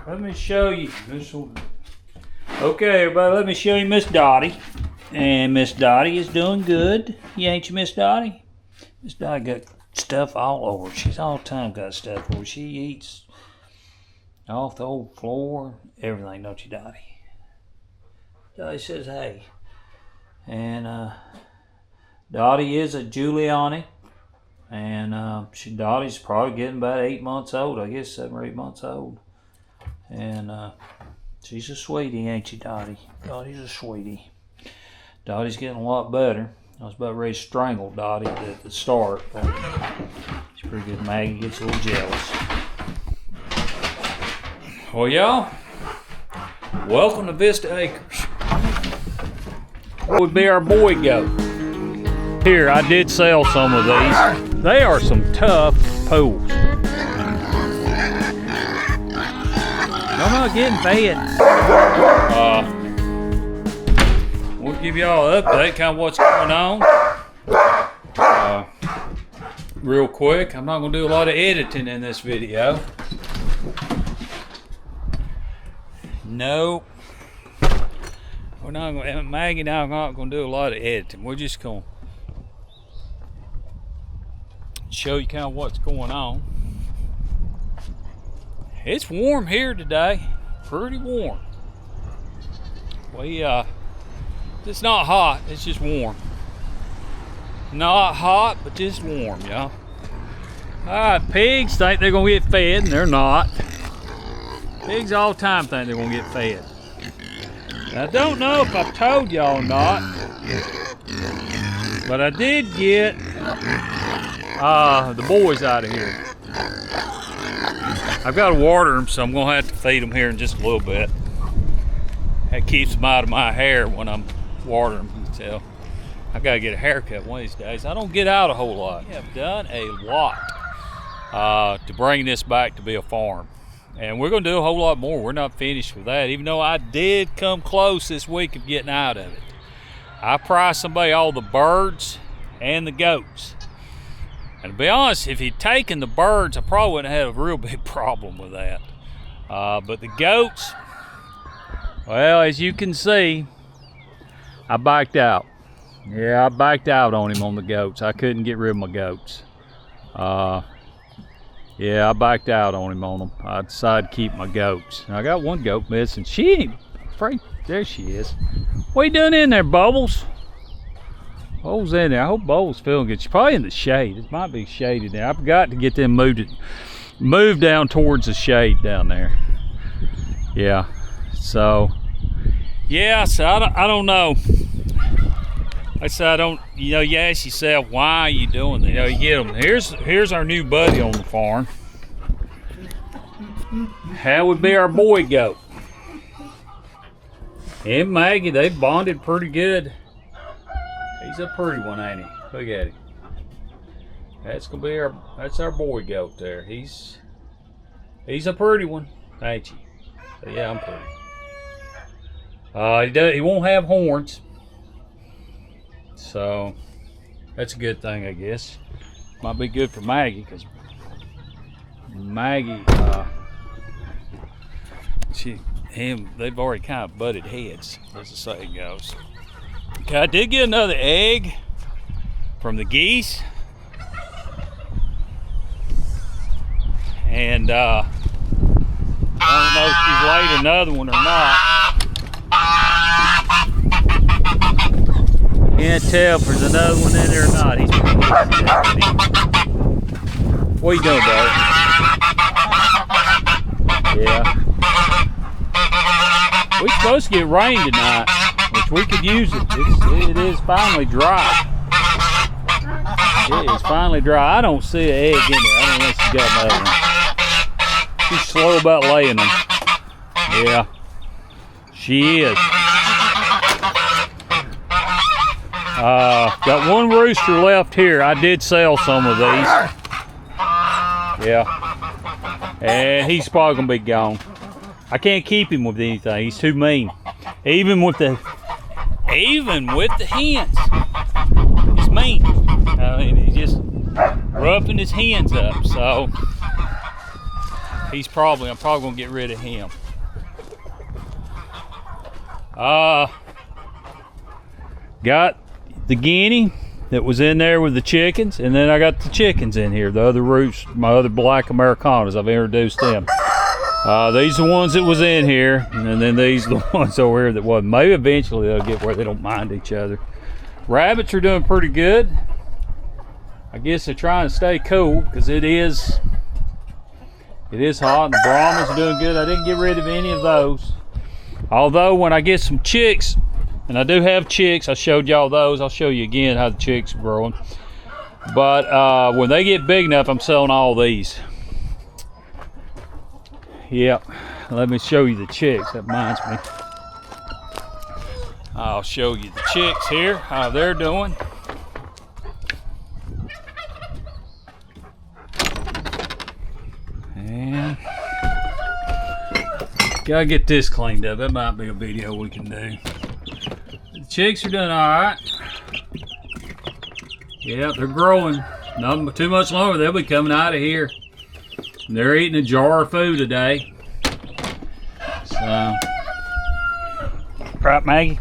let me show you. Okay, everybody, let me show you Miss Dottie. And Miss Dottie is doing good. You ain't you, Miss Dottie? Miss Dottie got stuff all over. She's all the time got stuff over. She eats off the old floor, everything, don't you, Dottie? Dottie says, hey. And Dottie is a Giuliani. And Dottie's probably getting about 8 months old, I guess 7 or 8 months old. And she's a sweetie, ain't you, Dottie? Dottie's a sweetie. Dottie's getting a lot better. I was about ready to strangle Dottie at the start, but she's pretty good. Maggie gets a little jealous. Well, y'all, welcome to Vista Acres. What would be our boy goat? Here, I did sell some of these. They are some tough pools. I'm not getting fed. We'll give y'all an update, kind of what's going on. Real quick, I'm not gonna do a lot of editing in this video. Nope. We're not gonna, Maggie and I are not gonna do a lot of editing. We're just gonna show you kind of what's going on. It's warm here today, pretty warm. It's not hot, it's just warm. Not hot, but just warm, y'all. Pigs think they're gonna get fed, and they're not. Pigs all the time think they're gonna get fed. I don't know if I've told y'all or not, but I did get the boys out of here. I've got to water them, so I'm gonna have to feed them here in just a little bit. That keeps them out of my hair when I'm watering them, you can tell. I gotta get a haircut one of these days. I don't get out a whole lot. I have done a lot to bring this back to be a farm. And we're gonna do a whole lot more. We're not finished with that, even though I did come close this week of getting out of it. I priced somebody all the birds and the goats. And to be honest, if he'd taken the birds, I probably wouldn't have had a real big problem with that. But the goats, well, as you can see, I backed out. Yeah, I backed out on him on the goats. I couldn't get rid of my goats. Yeah, I backed out on him on them. I decided to keep my goats. And I got one goat missing. She ain't afraid. There she is. What you doing in there, Bubbles? Bubbles in there. I hope Bubbles feeling good. She's probably in the shade. It might be shaded there. I forgot to get them moved down towards the shade down there. Yeah. So yeah. So I don't know. I said I don't. You know, you ask yourself, why are you doing this? You know, you get them. Here's our new buddy on the farm. That would be our boy goat. Him and Maggie, they bonded pretty good. He's a pretty one, ain't he? Look at him. That's gonna be that's our boy goat there. He's a pretty one, ain't he? So yeah, I'm pretty. He won't have horns, so that's a good thing, I guess. Might be good for Maggie, because Maggie, they've already kind of butted heads, as the saying goes. Okay, I did get another egg from the geese, and I don't know if she's laid another one or not. Can't tell if there's another one in there or not. He's what are you doing, buddy? Yeah. We're supposed to get rain tonight, which we could use it. It is finally dry. It is finally dry. I don't see an egg in there. I don't know if she's got another one. She's slow about laying them. Yeah, she is. Got one rooster left here. I did sell some of these. Yeah. And he's probably gonna be gone. I can't keep him with anything. He's too mean. Even with the hens. He's mean. I mean, he's just roughing his hens up. So I'm probably gonna get rid of him. Got the guinea that was in there with the chickens, and then I got the chickens in here, the other roosts, my other black Americanas. I've introduced them. These are the ones that was in here, and then these are the ones over here that wasn't. Maybe eventually they'll get where they don't mind each other. Rabbits are doing pretty good. I guess they're trying to stay cool because it is hot, and the Brahmas are doing good. I didn't get rid of any of those. Although when I get some chicks, and I do have chicks, I showed y'all those. I'll show you again how the chicks are growing. But when they get big enough, I'm selling all these. Yep, let me show you the chicks. That reminds me. I'll show you the chicks here, how they're doing. And gotta get this cleaned up. That might be a video we can do. The chicks are doing all right. Yeah, they're growing. Not too much longer, they'll be coming out of here. And they're eating a jar of food a day. So, right, Maggie?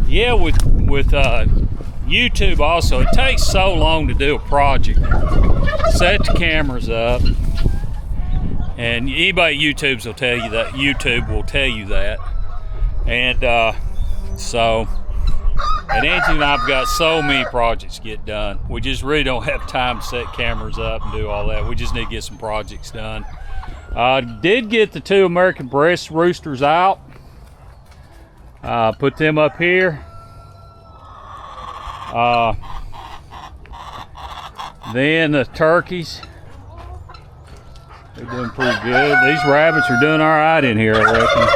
Yeah, with YouTube also, it takes so long to do a project. Set the cameras up, and anybody at YouTube will tell you that. YouTube will tell you that, and so. And Angie and I've got so many projects to get done. We just really don't have time to set cameras up and do all that. We just need to get some projects done. Did get the 2 American breast roosters out. Put them up here. Then the turkeys. They're doing pretty good. These rabbits are doing all right in here, I reckon.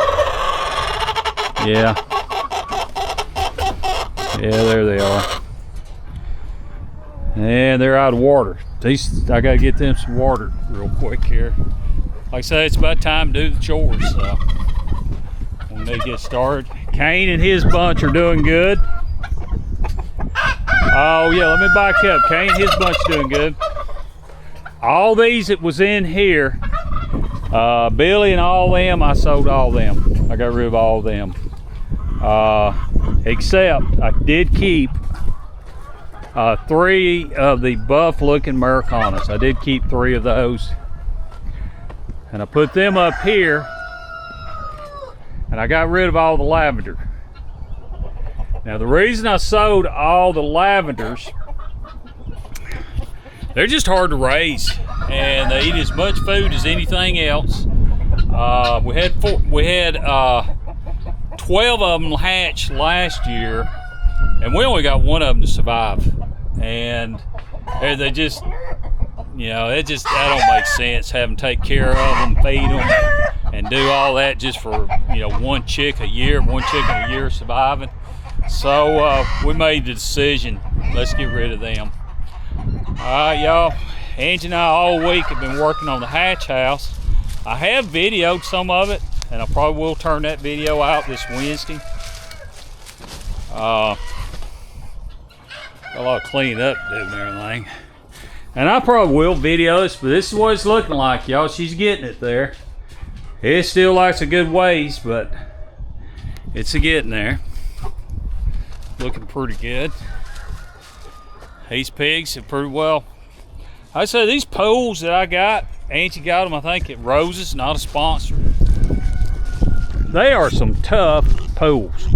Yeah. Yeah, there they are. And they're out of water. These, I gotta get them some water real quick here. Like I say, it's about time to do the chores, so when they get started. Kane and his bunch are doing good. Oh yeah, let me back up. Kane and his bunch are doing good. All these that was in here, Billy and all them, I sold all them. I got rid of all them. Except I did keep 3 of the buff looking Americanas. I did keep 3 of those, and I put them up here, and I got rid of all the lavender. Now the reason I sold all the lavenders, they're just hard to raise, and they eat as much food as anything else. We had 12 of them hatched last year, and we only got 1 of them to survive. And they just, you know, that don't make sense. Having to take care of them, feed them, and do all that just for, you know, 1 chick a year, 1 chicken a year surviving. So we made the decision, let's get rid of them. All right, y'all. Angie and I all week have been working on the hatch house. I have videoed some of it, and I probably will turn that video out this Wednesday. Got a lot of cleaning up to do and everything. And I probably will video this, but this is what it's looking like, y'all. She's getting it there. It still likes a good ways, but it's getting there. Looking pretty good. These pigs have pretty well. I say these poles that I got, Angie got them, I think, at Rose's, not a sponsor. They are some tough poles.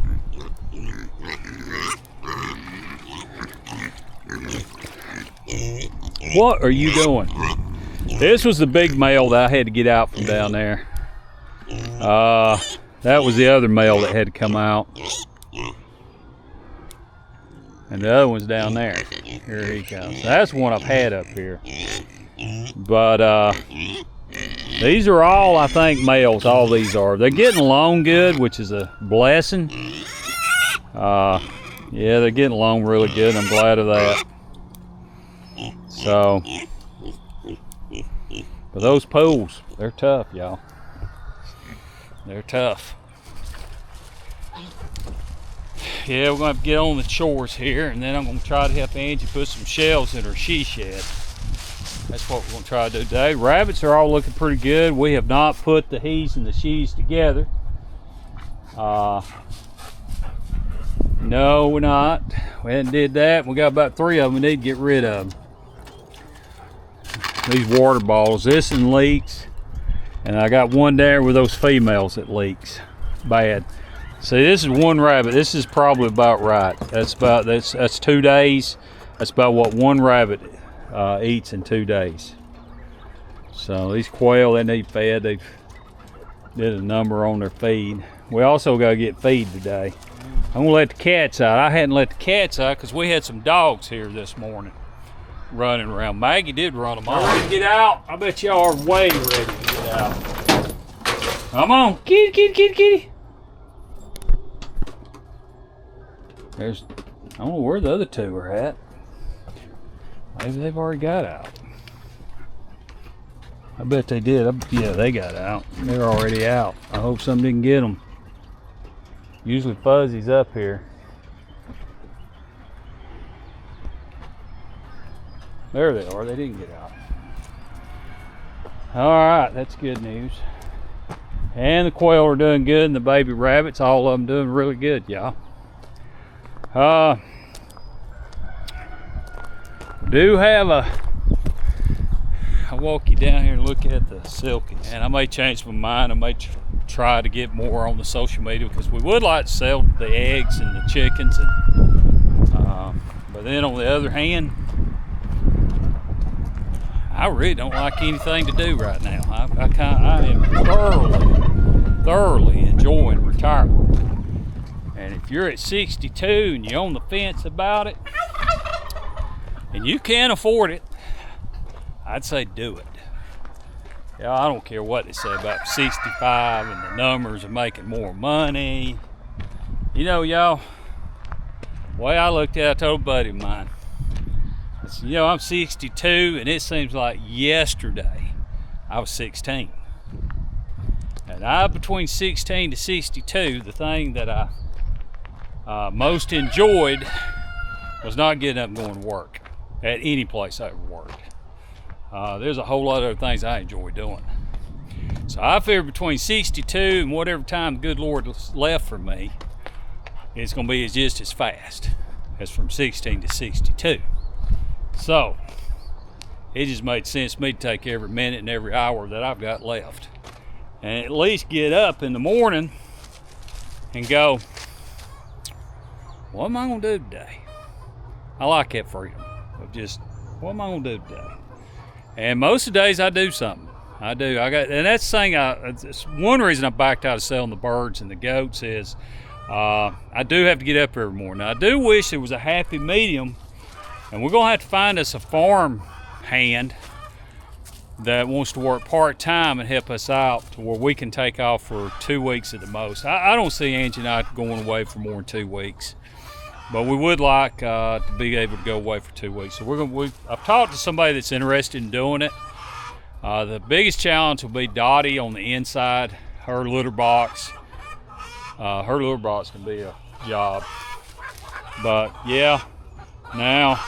What are you doing? This was the big male that I had to get out from down there. That was the other male that had to come out. And the other one's down there. Here he comes. That's one I've had up here. But these are all, I think, males. All these are. They're getting along good, which is a blessing. Yeah, they're getting along really good. I'm glad of that. So, but those poles, they're tough, y'all. They're tough. Yeah, we're gonna have to get on the chores here, and then I'm gonna try to help Angie put some shelves in her she shed. That's what we're gonna try to do today. Rabbits are all looking pretty good. We have not put the he's and the she's together. No, we're not. We hadn't did that. We got about 3 of them we need to get rid of them. These water bottles, this one leaks, and I got one there with those females that leaks bad. See, this is one rabbit. This is probably about right. That's 2 days. That's about what one rabbit eats in 2 days. So these quail, they need fed. They did a number on their feed. We also got to get feed today. I'm gonna let the cats out. I hadn't let the cats out because we had some dogs here this morning running around. Maggie did run them off. Ready to get out? I bet y'all are way ready to get out. Come on, kitty, kitty, kitty, kitty. I don't know where the other 2 are at. Maybe they've already got out. I bet they did. Yeah, they got out. They're already out. I hope some didn't get them. Usually Fuzzy's up here. There they are. They didn't get out. All right, that's good news. And the quail are doing good, and the baby rabbits, all of them doing really good, y'all. Do have I'll walk you down here and look at the silkies, and I may change my mind. I may try to get more on the social media because we would like to sell the eggs and the chickens, and but then on the other hand, I really don't like anything to do right now. I am thoroughly enjoying retirement. And if you're at 62 and you're on the fence about it, and you can't afford it, I'd say do it. Yeah, I don't care what they say about 65 and the numbers of making more money. You know, y'all, the way I looked at it, I told a buddy of mine, I said, you know, I'm 62 and it seems like yesterday I was 16. And between 16 to 62, the thing that I most enjoyed was not getting up and going to work at any place I ever worked. There's a whole lot of other things I enjoy doing. So I figure between 62 and whatever time the good Lord left for me, it's going to be just as fast as from 16 to 62. So it just made sense to me to take every minute and every hour that I've got left and at least get up in the morning and go, what am I going to do today? I like that freedom of just, what am I going to do today? And most of the days I do something. And that's the thing. It's one reason I backed out of selling the birds and the goats is I do have to get up every morning. Now, I do wish there was a happy medium, and we're gonna have to find us a farm hand that wants to work part-time and help us out to where we can take off for 2 weeks at the most. I don't see Angie and I going away for more than 2 weeks. But we would like to be able to go away for 2 weeks. So I've talked to somebody that's interested in doing it. The biggest challenge will be Dottie on the inside, her litter box. Her litter box can be a job. But yeah, now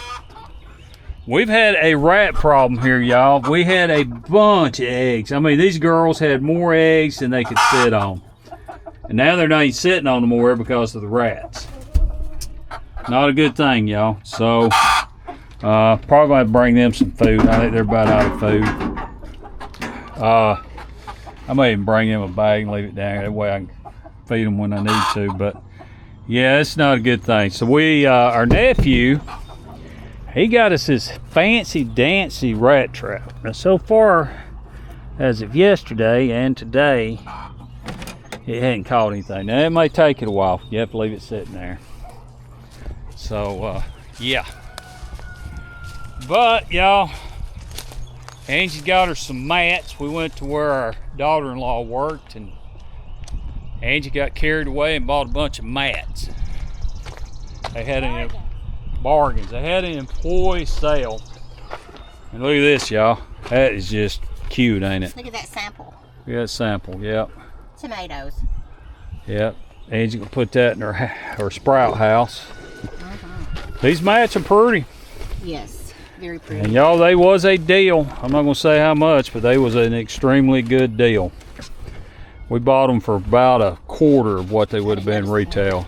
we've had a rat problem here, y'all. We had a bunch of eggs. I mean, these girls had more eggs than they could sit on. And now they're not even sitting on them more because of the rats. Not a good thing, y'all. So probably gonna have to bring them some food. I think they're about out of food. I may even bring them a bag and leave it down here. That way I can feed them when I need to. But yeah, it's not a good thing. So our nephew, he got us this fancy dancy rat trap. Now so far, as of yesterday and today, it hadn't caught anything. Now it may take it a while. You have to leave it sitting there. So yeah, but y'all, Angie's got her some mats. We went to where our daughter-in-law worked, and Angie got carried away and bought a bunch of mats. They had bargains. They had an employee sale, and look at this, y'all. That is just cute, ain't it? Look at that sample. Yeah, sample. Yep. Tomatoes. Yep. Angie gonna put that in her sprout house. These mats are pretty. Yes, very pretty. And y'all, they was a deal. I'm not gonna say how much, but they was an extremely good deal. We bought them for about a quarter of what they would have been retail.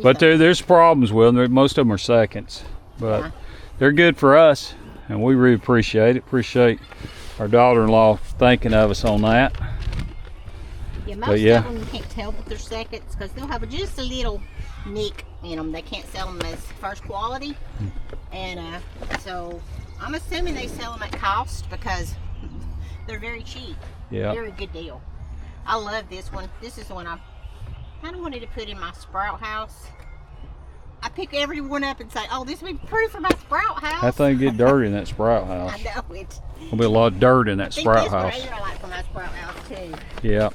But there's problems with them. Most of them are seconds, but they're good for us, and we really appreciate it. Appreciate our daughter-in-law thinking of us on that. Yeah, most of them you can't tell that they're seconds because they'll have just a little nick in them. They can't sell them as first quality, and so I'm assuming they sell them at cost because they're very cheap. Yeah, very good deal. I love this one. This is the one I kind of wanted to put in my sprout house. I pick every one up and say, "Oh, this will be proof for my sprout house." That thing get dirty in that sprout house. I know it. There'll be a lot of dirt in that sprout house. I like for my sprout house too. Yeah.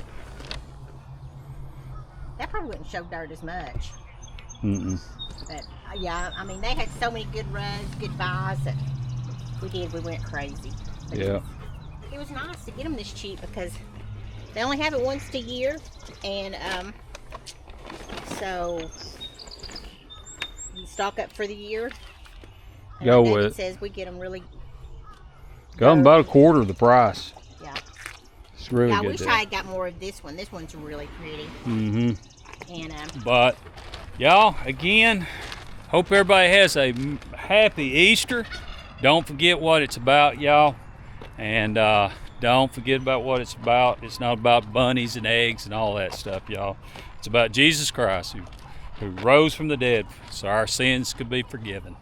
That probably wouldn't show dirt as much. But yeah, I mean, they had so many good runs, good buys that we went crazy. But yeah. It was nice to get them this cheap because they only have it once a year, and so you stock up for the year. And Go with it. Says we get them really. Got them about a quarter of the price. Yeah. It's really good. I wish I had got more of this one. This one's really pretty. And but y'all, again, hope everybody has a happy Easter. Don't forget what it's about, y'all, and don't forget about what it's about. It's not about bunnies and eggs and all that stuff, y'all. It's about Jesus Christ who rose from the dead so our sins could be forgiven.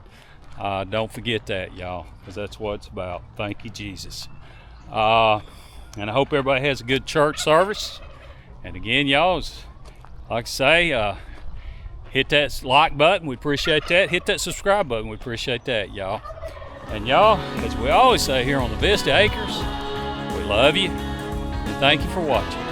Don't forget that, y'all, because that's what it's about. Thank you, Jesus. And I hope everybody has a good church service. And again, y'all, like I say, hit that like button. We appreciate that. Hit that subscribe button. We appreciate that, y'all. And y'all, as we always say here on the Vista Acres, we love you and thank you for watching.